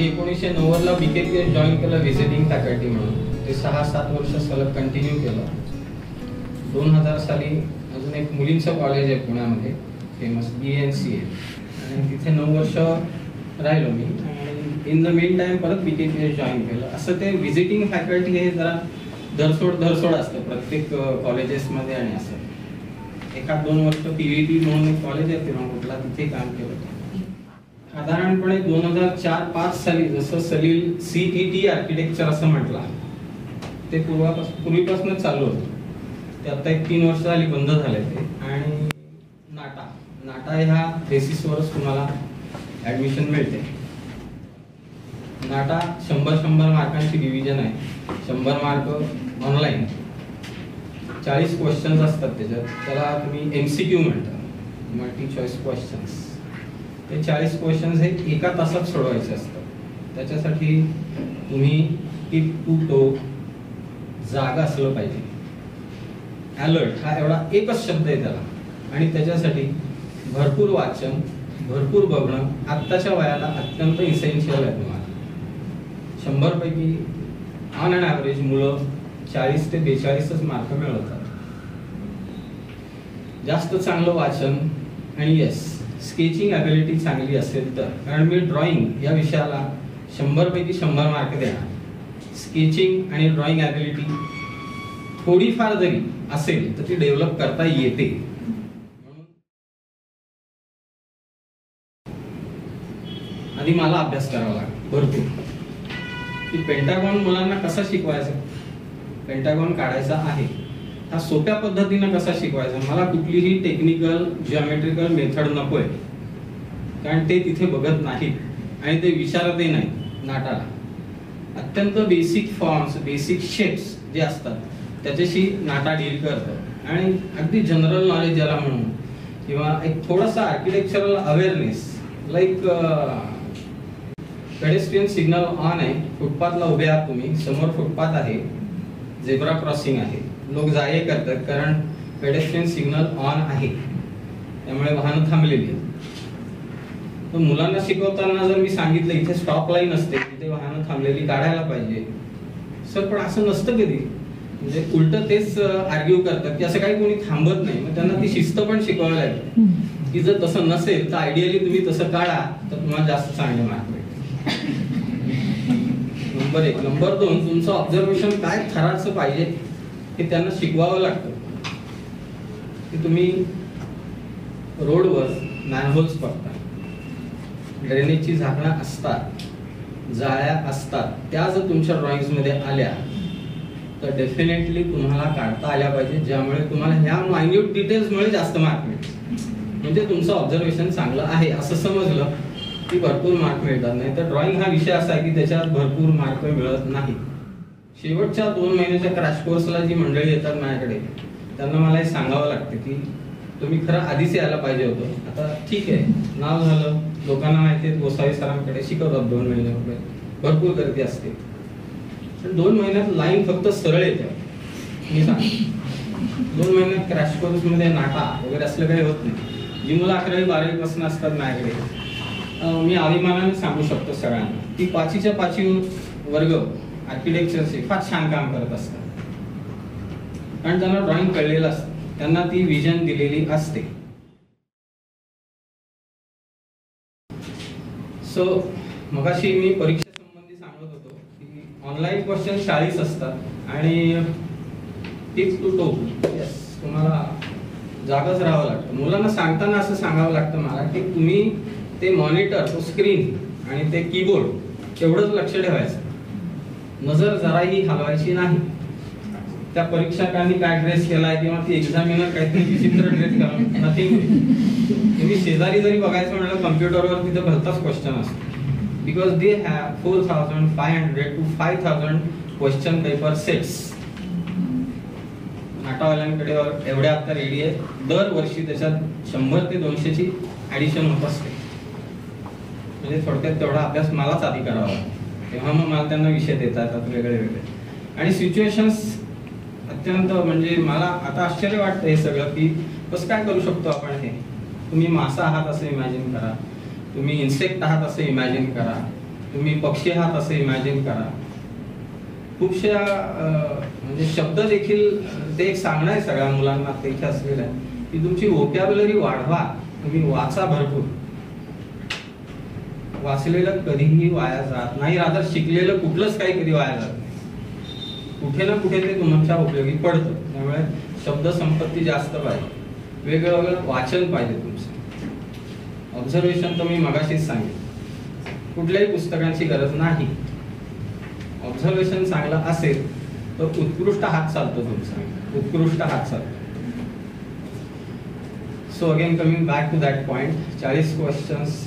मी 1990 ला BKPS join केलं visiting faculty म्हणून. ते 6-7 वर्ष सलग कंटिन्यू केलं. 2000 साली अजून एक मुलींचं कॉलेज आहे पुण्यामध्ये फेमस BNCA, आणि तिथे 9 वर्ष राहिलो मी. आणि इन द मेन टाइम परत BKPS जॉईन केलं. असं ते व्हिजिटिंग फॅकल्टी हे जरा धरसोड असतं प्रत्येक कॉलेजेसमध्ये. आणि असं 1-2 वर्ष PVT म्हणून एक कॉलेज आहे तेव्हा कुठला, तिथे काम केलं. साधारणपणे 2004-5 साली जसं सलील CET आर्किटेक्चर असं म्हटलं, ते पूर्वीपासून चालू होतं. ते आता 1-3 वर्ष झाली बंद झाले ते. आणि नाटा ह्या बेसिसवरच तुम्हाला ॲडमिशन मिळते. नाटा 100 मार्कांची डिव्हिजन आहे. 100 मार्क ऑनलाईन, 40 क्वेश्चन्स असतात त्याच्यात. त्याला तुम्ही MCQ म्हणता, मल्टी चॉईस क्वेश्चन्स. ते 40 क्वेश्चन्स हे 1 तासात सोडवायचे असतात. त्याच्यासाठी तुम्ही टिप टू टो जागा असलं पाहिजे. अलर्ट हा एवढा एकच शब्द आहे त्याला. आणि त्याच्यासाठी भरपूर वाचन, भरपूर बघणं आत्ताच्या वयाला अत्यंत इसेन्शियल आहे. तुम्हाला 100 पैकी ऑन अँड ॲव्हरेज मुलं 40 ते 42च मार्क मिळवतात. जास्त चांगलं वाचन आणि येस स्केचिंग ॲबिलिटी चांगली असेल तर, कारण मी ड्रॉइंग या विषयाला 100 पैकी 100 मार्क देणार. स्केचिंग आणि ड्रॉइंग ॲबिलिटी थोडीफार जरी असेल तर ती डेव्हलप करता येते. आधी मला अभ्यास करावा लागतो भरपूर की पेंटागॉन मुलांना कसा शिकवायचा, पेंटागॉन काढायचा आहे हा सोप्या पद्धतीनं कसा शिकवायचा. मला कुठलीही टेक्निकल जिओमेट्रिकल मेथड नकोय, कारण ते तिथे बघत नाहीत आणि ते विचारतही नाही. नाटाला अत्यंत बेसिक फॉर्म्स, बेसिक शेप्स जे असतात त्याच्याशी नाटा डील करतं. आणि अगदी जनरल नॉलेज ज्याला म्हणून, किंवा एक थोडासा architectural awareness, like pedestrian signal on आहे, फुटपाथला उभे आहात तुम्ही, समोर फुटपाथ आहे, झेब्रा क्रॉसिंग आहे, लोक जा-ये करतात कारण पेडेस्ट्रियन सिग्नल ऑन आहे, त्यामुळे वाहनं थांबलेली आहेत. तर मुलांना शिकवताना जर मी सांगितलं इथे स्टॉप लाईन असते, इथे वाहनं थांबलेली काढायला पाहिजे, सर पण असं नसतं कधी. म्हणजे उलट तेच आर्ग्यू करतात की असं काही कोणी थांबत नाही. मग त्यांना ती शिस्त पण शिकवावी लागते की जर तसं नसेल तर आयडियली तुम्ही तसं काढा तर तुम्हाला जास्त चांगले मार्क मिळतील. नंबर 1. नंबर 2, तुमचं ऑब्झर्वेशन काय थरारचं पाहिजे हे त्यांना शिकवावं लागतं. की तुम्ही रोडवर मॅनहोल्स बघता, ड्रेनेजची झाकणं असतात, जाळ्या असतात, त्या जर तुमच्या ड्रॉइंग्स मध्ये आल्या तर डेफिनेटली तुम्हाला काढता आल्या पाहिजे, ज्यामुळे तुम्हाला ह्या मायन्यूट डिटेल्समुळे जास्त मार्क मिळतील. म्हणजे तुमचं ऑब्झर्वेशन चांगलं आहे असं समजलं की भरपूर मार्क मिळतात. नाही तर ड्रॉइंग हा विषय असा आहे की त्याच्यात भरपूर मार्क मिळत नाही. शेवटच्या 2 महिन्याच्या क्रॅश कोर्सला जी मंडळी येतात माझ्याकडे, त्यांना मला हे सांगावं लागतं की तुम्ही खरं आधीच यायला पाहिजे होतं. आता ठीक आहे, नाव झालं, लोकांना माहिती आहे, गोसावी सरांकडे शिकवतात 2 महिन्यामध्ये, भरपूर गर्दी असते. पण 2 महिन्यात लाईन फक्त सरळ येते. मी सांग 2 महिन्यात क्रॅश कोर्स मध्ये नाटा वगैरे असलं काही होत नाही. जी मुलं 11वी-12वी पासून असतात माझ्याकडे, मी अभिमानाने सांगू शकतो सगळ्यांना की 5च्या 5 वर्ग आर्किटेक्चरचे फार छान काम करत असतात, कारण त्यांना ड्रॉइंग कळलेलं असतं, त्यांना ती विजन दिलेली असते. सो मगाशी मी परीक्षा संबंधी सांगत होतो की ऑनलाईन क्वेश्चन 40 असतात आणि टिप टू टो यस तुम्हाला जागच राहावं लागतं. मुलांना सांगताना असं सांगावं लागतं मला की तुम्ही ते मॉनिटर, तो स्क्रीन आणि ते कीबोर्ड एवढंच लक्ष ठेवायचं, नजर जराही हलवायची नाही. त्या परीक्षकांनी काय ड्रेस केलाय किंवा ती एक्झामिनर काहीतरी विचित्र ड्रेस करा, नथिंग. तुम्ही शेजारी जरी बघायचं म्हणलं कम्प्युटरवर, तिथे भलताच क्वेश्चन असतो. Because they have 4500 to 5000 question paper sets. नाटावाल्यांकडे एवढ्या आता रेडी आहे. दरवर्षी त्याच्यात 100 ते 200 ची ऍडिशन होत असते. म्हणजे थोडक्यात तेवढा अभ्यास मलाच आधी करावा लागतो, तेव्हा मग मला त्यांना विषय देता येतात वेगळे वेगळे. आणि सिच्युएशन्स अत्यंत, म्हणजे मला आता आश्चर्य वाटतं हे सगळं की कसं काय करू शकतो आपण हे. तुम्ही मासा आहात असं इमॅजिन करा, तुम्ही इन्सेक्ट आहात असं इमॅजिन करा, तुम्ही पक्षी आहात असं इमॅजिन करा. खूपशा म्हणजे शब्द देखील ते एक सांगणं आहे सगळ्या मुलांना ते इथे असलेलं आहे की तुमची व्होकॅब्युलरी वाढवा, तुम्ही वाचा भरपूर. वाचलेलं कधीही वाया जात नाही, रादर शिकलेलं कुठलंच काही कधी वाया जात नाही. कुठे ना कुठे ते तुमच्या उपयोगी पडतं. त्यामुळे शब्द संपत्ती जास्त पाहिजे, वेगवेगळं वाचन पाहिजे तुमचं. ऑब्झर्वेशन तर मी मगाशीच सांगितलं, कुठल्याही पुस्तकांची गरज नाही. ऑब्झर्वेशन चांगलं असेल तर उत्कृष्ट हात चालतो तुमचा, उत्कृष्ट हात चालतो. So again coming back to that point, 40 questions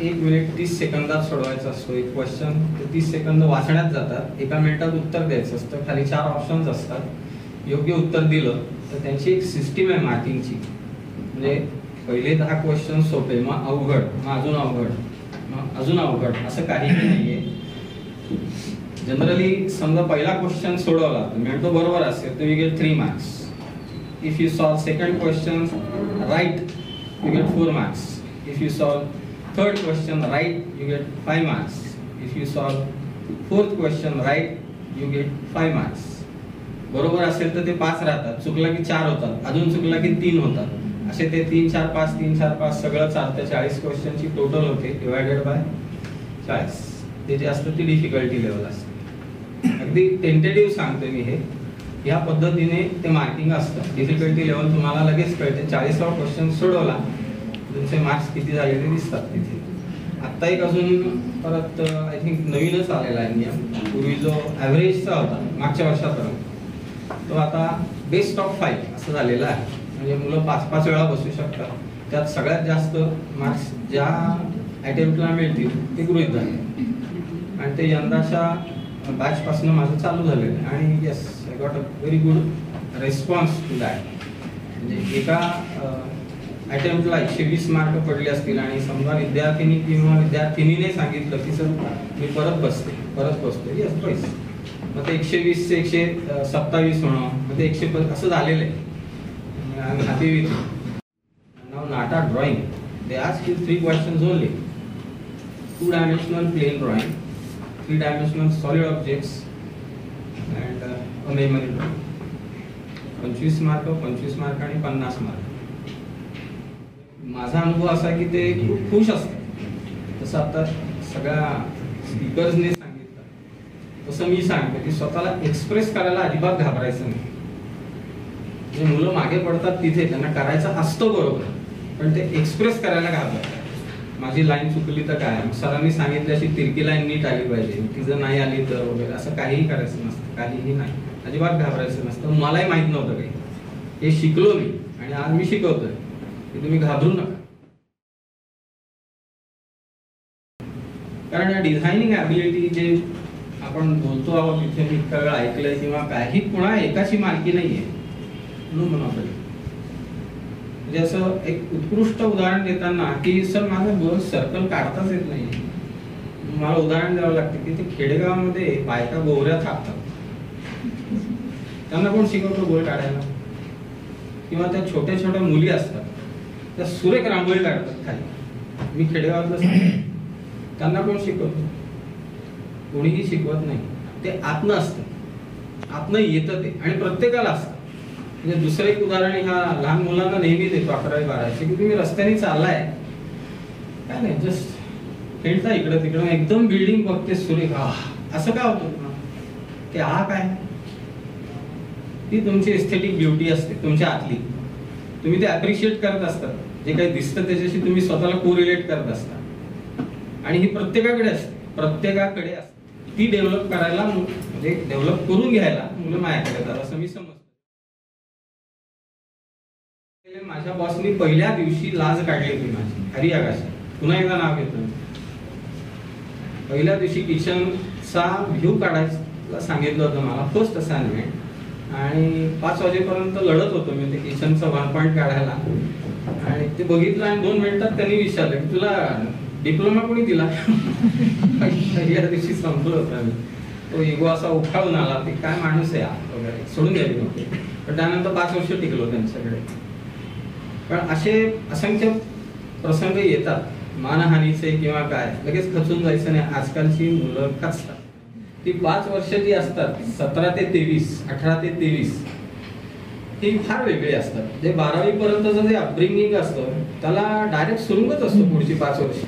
1 minute 30 सेकंदात सोडवायचा असतो. एक क्वेश्चन 30 सेकंद वाचण्यात जातात, 1 मिनिटात उत्तर द्यायचं असतं. खाली 4 ऑप्शन्स असतात. योग्य उत्तर दिलं तर त्यांची एक सिस्टीम आहे मार्किंगची. म्हणजे पहिले 10 क्वेश्चन सोपे, मग अवघड, मग अजून अवघड, मग अजून अवघड, असं काहीही नाहीये. जनरली समजा पहिला क्वेश्चन सोडवला तर तो बरोबर असेल तर you get 3 marks. If you solve second question write you get 4 marks. If you solve third question right you get 5 marks. If you solve fourth question right you get 5 marks. बरोबर असेल तर ते 5 राहतात, चुकला की 4 होतात, अजून चुकला की 3 होतात. असे ते 3 4 5 3 4 5 सगळं चालतं. 40 क्वेश्चनची टोटल होते डिवायडेड बाय 40. ते जे असतं ती डिफिकल्टी लेवल असते. अगदी टेंटेटिव्ह सांगते मी हे, या पद्धतीने ते मार्किंग असतं. डिफिकल्टी लेवल तुम्हाला लगेच कळते. 40वा क्वेश्चन सोडवला तुमचे मार्क्स किती झाले ते दिसतात तिथे. आत्ता एक अजून परत आय थिंक नवीनच आलेला आहे नियम. पूर्वी जो ॲव्हरेजचा होता मागच्या वर्षापर्यंत, तो आता बेस्ट ऑफ 5 असं झालेला आहे. म्हणजे मुलं 5-5 वेळा बसू शकतात. त्यात सगळ्यात जास्त मार्क्स ज्या अटेम्प्टला मिळतील ते गृहीत झाले. आणि ते यंदाच्या बॅचपासून माझं चालू झालेलं आहे. आणि yes I got a very good response to that. म्हणजे एका अटेम्प्टला 120 मार्क पडले असतील आणि समजा विद्यार्थिनी किंवा विद्यार्थिनीने सांगितलं की सर मी परत बसते, येस बस, मग ते 120 चे 127 होणं, मग ते 100 असं झालेलं आहे. I am happy with. Now NATA drawing, they ask you 3 questions only. 2 dimensional plane drawing, 3 dimensional solid objects and a memory drawing. 25 mark, 25 mark आणि 50 मार्क. माझा अनुभव असा की ते खूप खुश असतात. तसं आता सगळ्या स्पीकर्सने सांगितलं तसं मी सांगतो की स्वतःला एक्सप्रेस करायला अजिबात घाबरायचं नाही. म्हणजे मुलं मागे पडतात तिथे त्यांना करायचं असतं बरोबर, पण ते एक्सप्रेस करायला घाबरतात. माझी लाईन चुकली तर काय, सरांनी सांगितल्याशी तिरकी लाईन नीट आली पाहिजे, ती जर नाही आली तर वगैरे असं काहीही करायचं नसतं. काहीही नाही, अजिबात घाबरायचं नसतं. मलाही माहित नव्हतं काही, हे शिकलो मी आणि आज मी शिकवतोय की तुम्ही घाबरू नका. कारण या डिझायनिंग ॲबिलिटी जे आपण बोलतो आहोत तिथे मी इतका वेळ ऐकलंय किंवा काही कुणा एकाची मालकी नाहीये. म्हणजे असं एक उत्कृष्ट उदाहरण देताना की सर माझं गोल सर्कल काढताच येत नाही, मला उदाहरण द्यावं लागतं की ते खेडेगावामध्ये बायका गोवऱ्या थापतात, त्यांना कोण शिकवतो गोल काढायला? किंवा त्या छोट्या छोट्या मुली असतात त्या सुरेख रांगोळी काढतात खाली. मी खेडेगावातलं, त्यांना कोण शिकवतो? कोणीही शिकवत नाही. ते आतनं असतं, आतनं येतं ते, आणि प्रत्येकाला असतं. म्हणजे दुसरं एक उदाहरण ह्या लहान मुलांना नेहमी देतो 11वी-12वीचे की तुम्ही रस्त्याने चाललाय, काय नाही जस्ट खेळता इकडं तिकडं, एकदम बिल्डिंग बघते सुरेख, असं काय होतं की काय? ती तुमची एस्थेटिक ब्युटी असते तुमच्या आतली. तुम्ही ते अप्रिशिएट करत असतात, जे काही दिसतं त्याच्याशी तुम्ही स्वतःला कोरिलेट करत असता. आणि ही प्रत्येकाकडे असते, प्रत्येकाकडे असते. ती डेव्हलप करायला, म्हणजे डेव्हलप करून घ्यायला मुलं माझ्याकडे येतात असं मी समजतो. माझ्या बॉसनी पहिल्या दिवशी लाज काढली होती माझी, हरी आकाशात. पुन्हा एकदा नाव घेतो. पहिल्या दिवशी किचनचा व्ह्यू काढायला सांगितलं होतं मला, फर्स्ट असाइनमेंट. आणि 5 वाजेपर्यंत लढत होतो मी ते किचनचं 1 पॉइंट काढायला. आणि ते बघितलं आणि 2 मिनिटात त्यांनी विचारलं की तुला डिप्लोमा कोणी दिला? पहिल्या दिवशी संपलं होतं मी. तो इगो असा उठावून आला की काय माणूस आहे वगैरे, सोडून द्यावी नव्हती. पण त्यानंतर 5 वर्ष टिकलो त्यांच्याकडे. पण असे असंख्य प्रसंग येतात मानहानीचे किंवा काय लगेच खचून जायचं नाही. आजकालची मुलं खचतात. ती 5 वर्ष जी असतात, 17 ते 23, 18 ते 23, ती फार वेगळी असतात. जे 12वी पर्यंतचं जे अपब्रिंगिंग असतं त्याला डायरेक्ट सुरुंगच असतो पुढची 5 वर्ष.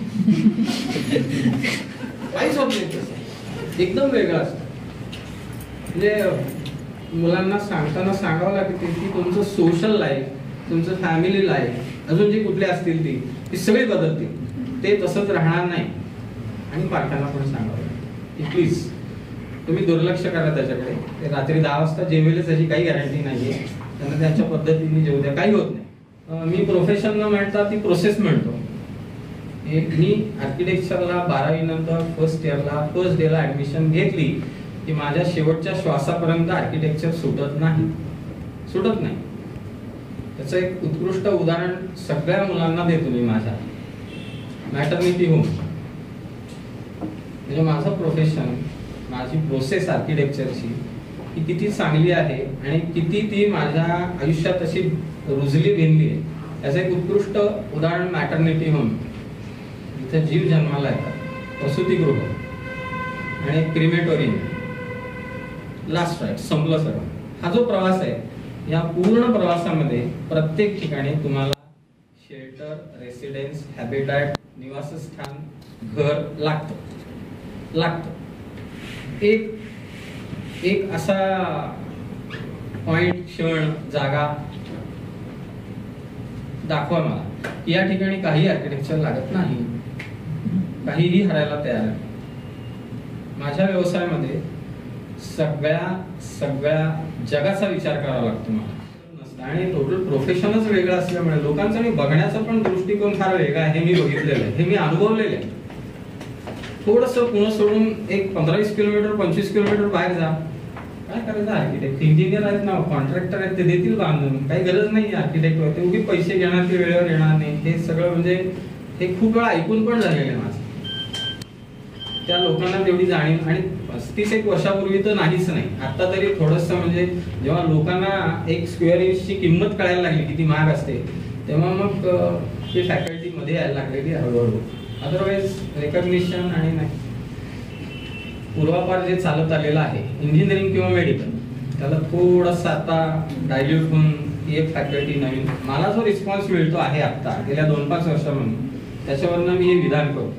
काहीच होत नाही तसं, एकदम वेगळं असतं. म्हणजे मुलांना सांगताना सांगावं लागते की तुमचं सोशल लाईफ, तुमचं फॅमिली लाईफ, अजून जी कुठली असतील ती सगळी बदलतील. ते तसंच राहणार नाही. आणि पालकांना पण सांगावं लागतं की प्लीज तुम्ही दुर्लक्ष करा त्याच्याकडे. ते रात्री 10 वाजता जेवेलच याची काही गॅरंटी नाहीये. त्यांना त्याच्या पद्धतीने जेवू द्या, काही होत नाही. मी प्रोफेशन न म्हणता ती प्रोसेस म्हणतो. मी आर्किटेक्चरला 12वी नंतर फर्स्ट डेला ऍडमिशन घेतली की माझ्या शेवटच्या श्वासापर्यंत आर्किटेक्चर सुटत नाही. त्याचं एक उत्कृष्ट उदाहरण सगळ्या मुलांना देतो मी. माझ्या मॅटर्निटी होम, म्हणजे माझं प्रोफेशन, माझी प्रोसेस आर्किटेक्चरची ही किती चांगली आहे आणि किती ती माझ्या आयुष्यात अशी रुजली भिनली आहे याचं एक उत्कृष्ट उदाहरण मॅटर्निटी होम. इथे जीव जन्माला येतात, प्रसूतिगृह आणि क्रिमेटोरियम. लास्ट राईट, संपलं सगळं. हा जो प्रवास आहे, या पूर्ण प्रवासामध्ये प्रत्येक ठिकाणी तुम्हाला शेल्टर, रेसिडेन्स, हॅबिटॅट, निवासस्थान, घर लागतं. एक असा पॉइंट, क्षण, जागा दाखवा मला की या ठिकाणी काही आर्किटेक्चर लागत नाही, काहीही हरायला तयार आहे. माझ्या व्यवसायामध्ये सगळ्या जगाचा विचार करावा लागतो मला. आणि टोटल प्रोफेशनच वेगळं असल्यामुळे लोकांचा मी बघण्याचा पण दृष्टिकोन फार वेगळा आहे. हे मी बघितलेलं आहे, हे मी अनुभवलेलं आहे. थोडंसं पुणे सोडून एक 15-20 किलोमीटर 25 किलोमीटर बाहेर जा, काय करायचं? आर्किटेक्ट, इंजिनियर आहेत ना, कॉन्ट्रॅक्टर आहेत, ते देतील बांधून. काही गरज नाही आर्किटेक्ट होते, उगी पैसे घेणार, ते वेळेवर येणार नाही. हे सगळं म्हणजे हे खूप वेळा ऐकून पण झालेलं आहे माझं. त्या लोकांना तेवढी जाणीव, आणि 31 वर्षापूर्वी तर नाहीच नाही. आता तरी थोडंसं म्हणजे जेव्हा लोकांना एक स्क्वेअर इंचची किंमत कळायला लागली किती महाग असते, तेव्हा मग ती फॅकल्टी मध्ये यायला लागलेली हळूहळू. अदरवाईज रेकग्निशन आणि नाही, पूर्वापार जे चालत आलेलं आहे इंजिनिअरिंग किंवा मेडिकल, त्याला थोडंसं आता डायल्यूट होऊन ती एक फॅकल्टी नवीन. मला जो रिस्पॉन्स मिळतो आहे आता गेल्या 2-5 वर्षांमध्ये, त्याच्यावरनं मी हे विधान करतो.